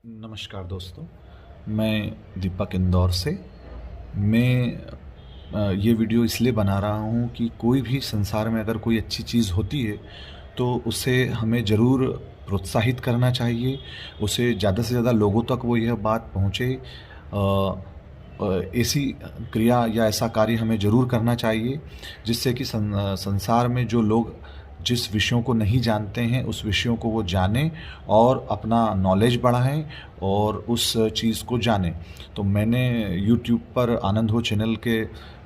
नमस्कार दोस्तों, मैं दीपक इंदौर से। मैं ये वीडियो इसलिए बना रहा हूँ कि कोई भी संसार में अगर कोई अच्छी चीज़ होती है तो उसे हमें ज़रूर प्रोत्साहित करना चाहिए। उसे ज़्यादा से ज़्यादा लोगों तक वो यह बात पहुँचे। ऐसी क्रिया या ऐसा कार्य हमें ज़रूर करना चाहिए जिससे कि संसार में जो लोग जिस विषयों को नहीं जानते हैं उस विषयों को वो जानें और अपना नॉलेज बढ़ाएं और उस चीज़ को जानें। तो मैंने यूट्यूब पर आनंद हो चैनल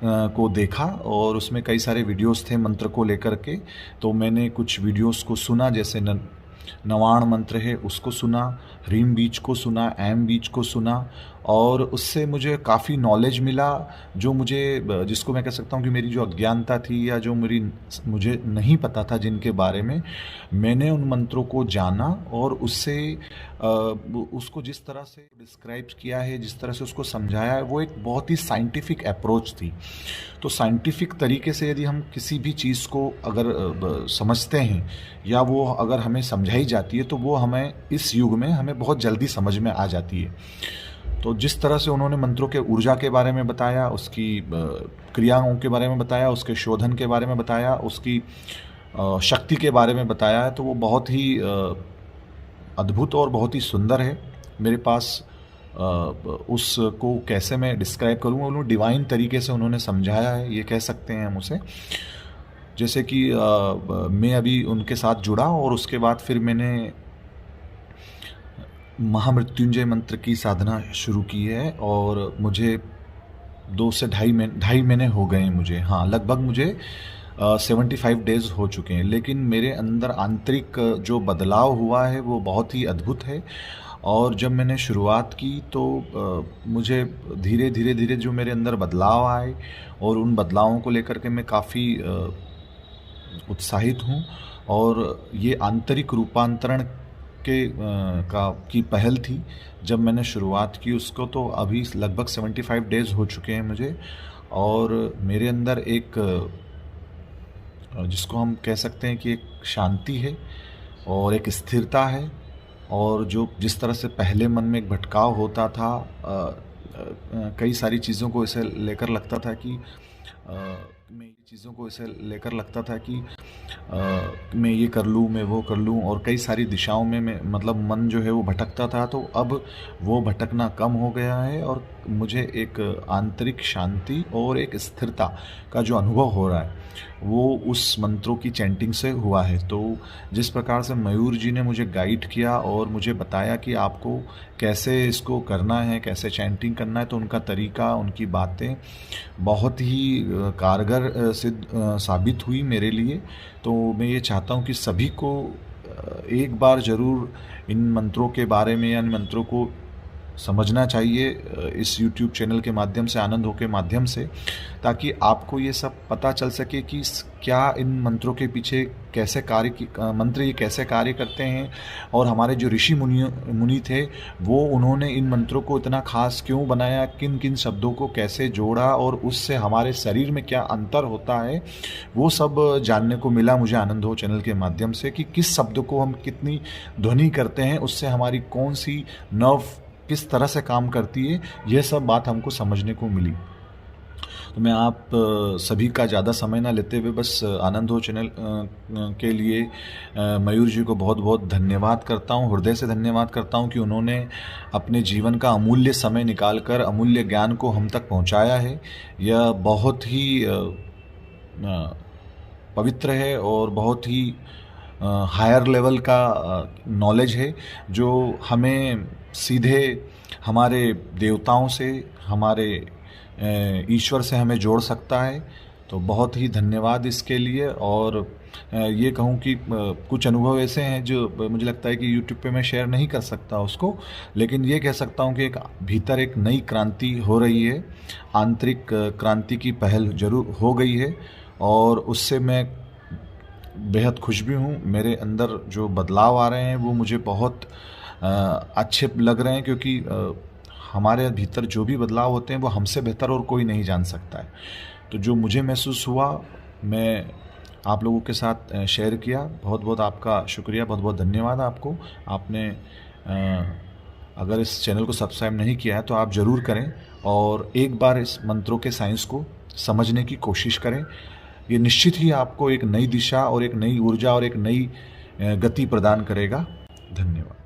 को देखा और उसमें कई सारे वीडियोस थे मंत्र को लेकर के। तो मैंने कुछ वीडियोस को सुना, जैसे नवाण मंत्र है उसको सुना, ह्रीम बीज को सुना, ऐम बीज को सुना और उससे मुझे काफ़ी नॉलेज मिला। जो मुझे जिसको मैं कह सकता हूँ कि मेरी जो अज्ञानता थी या जो मुझे नहीं पता था जिनके बारे में, मैंने उन मंत्रों को जाना और उससे उसको जिस तरह से डिस्क्राइब किया है, जिस तरह से उसको समझाया है, वो एक बहुत ही साइंटिफिक अप्रोच थी। तो साइंटिफिक तरीके से यदि हम किसी भी चीज़ को अगर समझते हैं या वो अगर हमें समझाई जाती है तो वो हमें इस युग में हमें बहुत जल्दी समझ में आ जाती है। तो जिस तरह से उन्होंने मंत्रों के ऊर्जा के बारे में बताया, उसकी क्रियाओं के बारे में बताया, उसके शोधन के बारे में बताया, उसकी शक्ति के बारे में बताया है, तो वो बहुत ही अद्भुत और बहुत ही सुंदर है। मेरे पास उसको कैसे मैं डिस्क्राइब करूँ, उन्होंने डिवाइन तरीके से उन्होंने समझाया है, ये कह सकते हैं हम उसे। जैसे कि मैं अभी उनके साथ जुड़ा और उसके बाद फिर मैंने महामृत्युंजय मंत्र की साधना शुरू की है और मुझे 2 से ढाई महीने हो गए हैं मुझे। हाँ, लगभग मुझे 75 डेज़ हो चुके हैं, लेकिन मेरे अंदर आंतरिक जो बदलाव हुआ है वो बहुत ही अद्भुत है। और जब मैंने शुरुआत की तो मुझे धीरे धीरे जो मेरे अंदर बदलाव आए और उन बदलावों को लेकर के मैं काफ़ी उत्साहित हूँ। और ये आंतरिक रूपांतरण की पहल थी जब मैंने शुरुआत की उसको, तो अभी लगभग 75 डेज़ हो चुके हैं मुझे। और मेरे अंदर एक जिसको हम कह सकते हैं कि एक शांति है और एक स्थिरता है। और जो जिस तरह से पहले मन में एक भटकाव होता था, कई सारी चीज़ों को ऐसे लेकर लगता था कि मैं ये कर लूँ, मैं वो कर लूँ, और कई सारी दिशाओं में मैं मतलब मन जो है वो भटकता था। तो अब वो भटकना कम हो गया है और मुझे एक आंतरिक शांति और एक स्थिरता का जो अनुभव हो रहा है वो उस मंत्रों की चैंटिंग से हुआ है। तो जिस प्रकार से मयूर जी ने मुझे गाइड किया और मुझे बताया कि आपको कैसे इसको करना है, कैसे चैंटिंग करना है, तो उनका तरीका, उनकी बातें बहुत ही कारगर साबित हुई मेरे लिए। तो मैं ये चाहता हूँ कि सभी को एक बार ज़रूर इन मंत्रों के बारे में या इन मंत्रों को समझना चाहिए इस YouTube चैनल के माध्यम से, आनंद हो के माध्यम से, ताकि आपको ये सब पता चल सके कि क्या इन मंत्रों के पीछे कैसे मंत्र ये कैसे कार्य करते हैं। और हमारे जो ऋषि मुनि थे वो उन्होंने इन मंत्रों को इतना खास क्यों बनाया, किन किन शब्दों को कैसे जोड़ा और उससे हमारे शरीर में क्या अंतर होता है, वो सब जानने को मिला मुझे आनंद हो चैनल के माध्यम से। कि किस शब्द को हम कितनी ध्वनि करते हैं, उससे हमारी कौन सी नर्व किस तरह से काम करती है, यह सब बात हमको समझने को मिली। तो मैं आप सभी का ज़्यादा समय ना लेते हुए बस आनंद हो चैनल के लिए मयूर जी को बहुत बहुत धन्यवाद करता हूँ, हृदय से धन्यवाद करता हूँ कि उन्होंने अपने जीवन का अमूल्य समय निकालकर अमूल्य ज्ञान को हम तक पहुँचाया है। यह बहुत ही पवित्र है और बहुत ही हायर लेवल का नॉलेज है जो हमें सीधे हमारे देवताओं से, हमारे ईश्वर से हमें जोड़ सकता है। तो बहुत ही धन्यवाद इसके लिए। और ये कहूँ कि कुछ अनुभव ऐसे हैं जो मुझे लगता है कि यूट्यूब पे मैं शेयर नहीं कर सकता उसको, लेकिन ये कह सकता हूँ कि एक भीतर एक नई क्रांति हो रही है, आंतरिक क्रांति की पहल जरूर हो गई है और उससे मैं बेहद खुश भी हूँ। मेरे अंदर जो बदलाव आ रहे हैं वो मुझे बहुत अच्छे लग रहे हैं, क्योंकि हमारे भीतर जो भी बदलाव होते हैं वो हमसे बेहतर और कोई नहीं जान सकता है। तो जो मुझे महसूस हुआ मैं आप लोगों के साथ शेयर किया। बहुत बहुत आपका शुक्रिया, बहुत बहुत धन्यवाद आपको। आपने अगर इस चैनल को सब्सक्राइब नहीं किया है तो आप ज़रूर करें और एक बार इस मंत्रों के साइंस को समझने की कोशिश करें। ये निश्चित ही आपको एक नई दिशा और एक नई ऊर्जा और एक नई गति प्रदान करेगा। धन्यवाद।